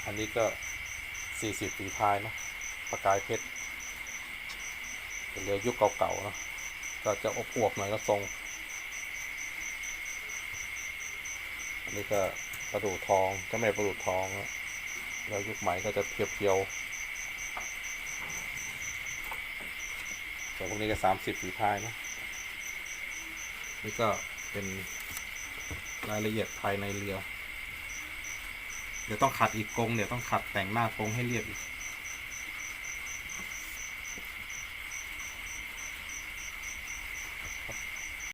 อันนี้ก็40ฝีพายเนาะประกายเพชรเป็นเรือยุคเก่าๆเนาะก็จะอวบๆหน่อยก็ทรงอันนี้ก็ประดู่ทองเจ้าแม่ประดู่ทองนะแล้วยุคใหม่ก็จะเพียวๆแต่พวกนี้ก็30ฝีพายนะนี่ก็เป็นรายละเอียดภายในเรือเดี๋ยวต้องขัดอีกกรงเดี๋ยวต้องขัดแต่งหน้ากรงให้เรียบอีก